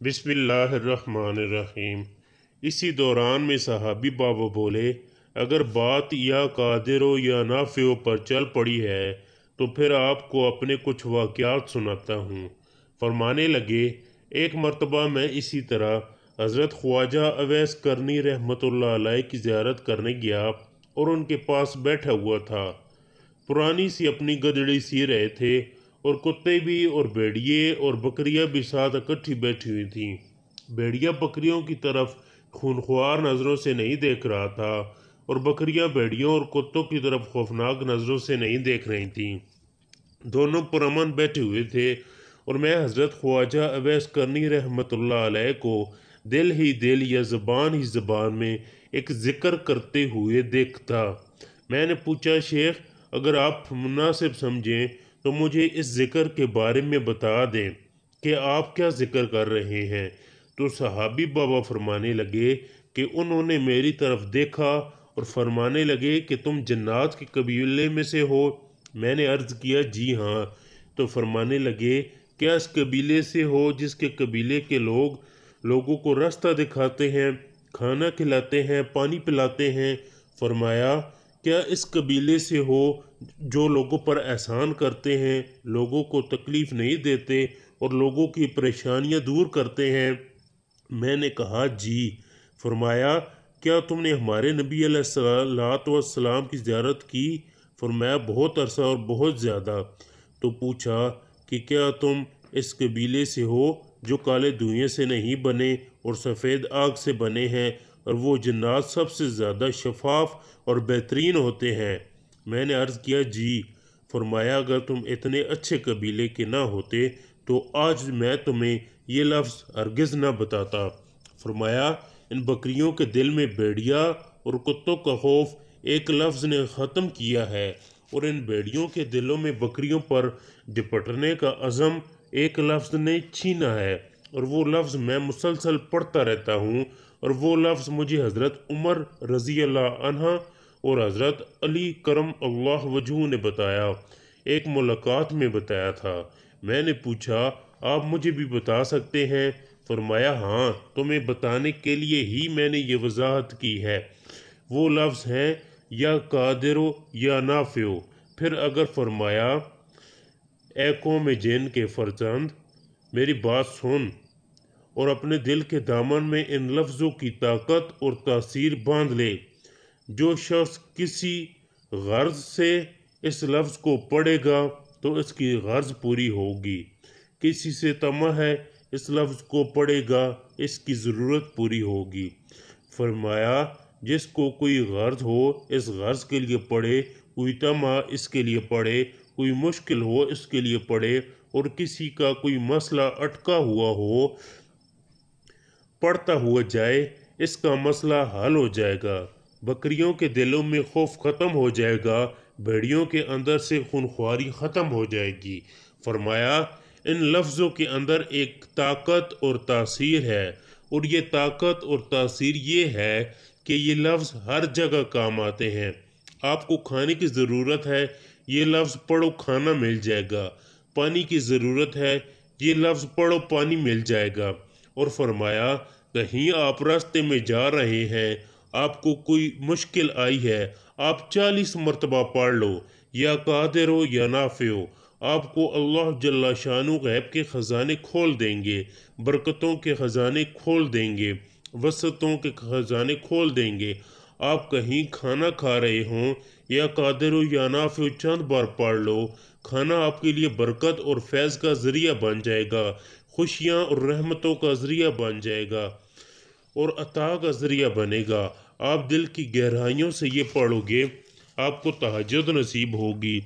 बिस्मिल्लाहिर्रहमानिर्रहीम। इसी दौरान में सहाबी बाबा बोले, अगर बात या कादिरो या नाफियो पर चल पड़ी है तो फिर आपको अपने कुछ वाक़यात सुनाता हूँ। फरमाने लगे, एक मरतबा मैं इसी तरह हज़रत ख्वाजा अवैस करनी रहमतुल्लाह अलैह की ज़ियारत करने गया और उनके पास बैठा हुआ था। पुरानी सी अपनी गदड़ी सी रहे थे और कुत्ते भी और भेड़िए और बकरियां भी साथ इकट्ठी बैठी हुई थीं। भेड़िया बकरियों की तरफ खूनख्वार नज़रों से नहीं देख रहा था और बकरियां भेड़ियों और कुत्तों की तरफ खौफनाक नज़रों से नहीं देख रही थीं। दोनों पुरअमन बैठे हुए थे और मैं हज़रत ख्वाजा अवैस करनी रहमतुल्लाह अलैह को दिल ही दिल या ज़बान ही ज़बान में एक ज़िक्र करते हुए देखता। मैंने पूछा, शेख अगर आप मुनासिब समझें तो मुझे इस ज़िक्र के बारे में बता दें कि आप क्या ज़िक्र कर रहे हैं। तो सहाबी बाबा फरमाने लगे कि उन्होंने मेरी तरफ देखा और फरमाने लगे कि तुम जन्नात के कबीले में से हो। मैंने अर्ज़ किया, जी हाँ। तो फरमाने लगे, क्या इस कबीले से हो जिसके कबीले के लोगों को रास्ता दिखाते हैं, खाना खिलाते हैं, पानी पिलाते हैं। फरमाया, क्या इस कबीले से हो जो लोगों पर एहसान करते हैं, लोगों को तकलीफ़ नहीं देते और लोगों की परेशानियां दूर करते हैं। मैंने कहा, जी। फरमाया, क्या तुमने हमारे नबी अलैहिस्सलाम की ज़ियारत की? फरमाया, बहुत अरसा और बहुत ज़्यादा। तो पूछा कि क्या तुम इस कबीले से हो जो काले धुएं से नहीं बने और सफ़ेद आग से बने हैं और वो जन्नात सबसे ज़्यादा शफाफ और बेहतरीन होते हैं? मैंने अर्ज़ किया, जी। फरमाया, अगर तुम इतने अच्छे कबीले के ना होते तो आज मैं तुम्हें ये लफ्ज़ हरगिज़ ना बताता। फरमाया, इन बकरियों के दिल में भेड़िया और कुत्तों का खौफ एक लफ्ज़ ने ख़त्म किया है और इन भेड़ियों के दिलों में बकरियों पर झपटने का अज़म एक लफ्ज़ ने छीना है और वो लफ्ज़ मैं मुसलसल पढ़ता रहता हूँ और वो लफ्ज़ मुझे हज़रत उमर रज़ी अल्लाह अन्हा और हज़रत अली करम अल्लाह वजहू ने बताया, एक मुलाकात में बताया था। मैंने पूछा, आप मुझे भी बता सकते हैं? फरमाया, हाँ, तुम्हें बताने के लिए ही मैंने ये वजाहत की है। वो लफ्ज़ हैं या कादिरो या नाफियो। फिर अगर फरमाया, ए कौम जिन के फरजंद, मेरी बात सुन और अपने दिल के दामन में इन लफ्ज़ों की ताकत और तासीर बांध ले। जो शख्स किसी गर्ज से इस लफ्ज़ को पढ़ेगा तो इसकी गर्ज पूरी होगी। किसी से तमा है, इस लफ्ज़ को पढ़ेगा, इसकी ज़रूरत पूरी होगी। फरमाया, जिसको कोई गर्ज हो इस गर्ज के लिए पढ़े, कोई तमा इसके लिए पढ़े, कोई मुश्किल हो इसके लिए पढ़े और किसी का कोई मसला अटका हुआ हो, पढ़ता हुआ जाए, इसका मसला हल हो जाएगा। बकरियों के दिलों में खौफ ख़त्म हो जाएगा, भेड़ियों के अंदर से खूनख्वारी ख़त्म हो जाएगी। फरमाया, इन लफ्ज़ों के अंदर एक ताकत और तासीर है और ये ताकत और तासीर ये है कि ये लफ्ज़ हर जगह काम आते हैं। आपको खाने की ज़रूरत है, ये लफ्ज़ पढ़ो, खाना मिल जाएगा। पानी की ज़रूरत है, ये लफ्ज़ पढ़ो, पानी मिल जाएगा। और फरमाया, कहीं आप रास्ते में जा रहे हैं, आपको कोई मुश्किल आई है, आप 40 मरतबा पढ़ लो, या कादिर हो या नाफियो, आपको अल्लाह जल्ला शानु गैब के ख़जाने खोल देंगे, बरकतों के ख़जाने खोल देंगे, वसतों के ख़जाने खोल देंगे। आप कहीं खाना खा रहे हों, या कादिर हो या नाफियो चंद बार पढ़ लो, खाना आपके लिए बरकत और फैज़ का ज़रिया बन जाएगा, खुशियाँ और रहमतों का ज़रिया बन जाएगा और अता का ज़रिया बनेगा। आप दिल की गहराइयों से ये पढ़ोगे, आपको तहज्जुद नसीब होगी।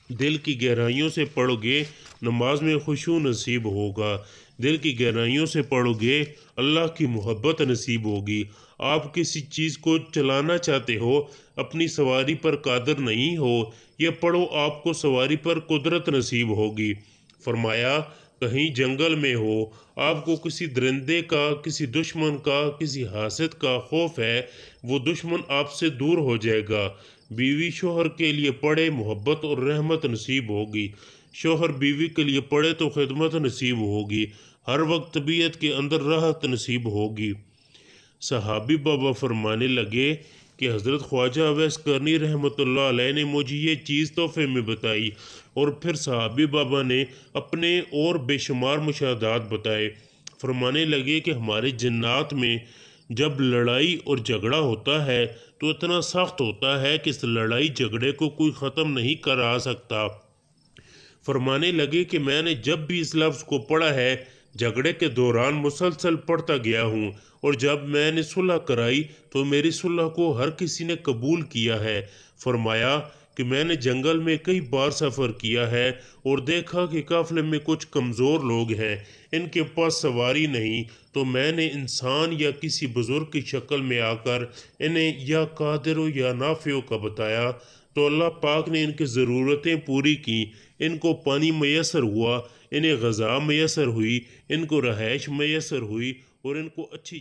दिल की गहराइयों से पढ़ोगे, नमाज में खुशू नसीब होगा। दिल की गहराइयों से पढ़ोगे, अल्लाह की मोहब्बत नसीब होगी। आप किसी चीज़ को चलाना चाहते हो, अपनी सवारी पर कादर नहीं हो, ये पढ़ो, आपको सवारी पर कुदरत नसीब होगी। फरमाया, कहीं जंगल में हो, आपको किसी दरिंदे का, किसी दुश्मन का, किसी हासिद का खौफ है, वो दुश्मन आपसे दूर हो जाएगा। बीवी शोहर के लिए पढ़े, मोहब्बत और रहमत नसीब होगी। शोहर बीवी के लिए पढ़े तो खिदमत नसीब होगी। ہر وقت طبیعت کے اندر راحت نصیب ہوگی۔ صحابی بابا فرمانے لگے کہ حضرت خواجہ اویس کرنی رحمۃ اللہ علیہ نے مجھے یہ چیز تحفے میں بتائی، اور پھر صحابی بابا نے اپنے اور بے شمار مشاہدات بتائے۔ فرمانے لگے کہ ہمارے جنات میں جب لڑائی اور جھگڑا ہوتا ہے تو اتنا سخت ہوتا ہے کہ اس لڑائی جھگڑے کو کوئی ختم نہیں کرا سکتا۔ فرمانے لگے کہ میں نے جب بھی اس لفظ کو پڑھا ہے جھگڑے کے دوران مسلسل پڑھتا گیا ہوں، اور جب میں نے صلح کرائی تو میری صلح کو ہر کسی نے قبول کیا ہے۔ فرمایا کہ میں نے جنگل میں کئی بار سفر کیا ہے اور دیکھا کہ قافلے میں کچھ کمزور لوگ ہیں، ان کے پاس سواری نہیں، تو میں نے انسان یا کسی بزرگ کی شکل میں آ کر انہیں یا قادر و یا نافع کا بتایا، تو اللہ پاک نے ان کی ضرورتیں پوری کی، ان کو پانی میسر ہوا، انہیں غذا میسر ہوئی، ان کو رہائش میسر ہوئی، اور ان کو اچھی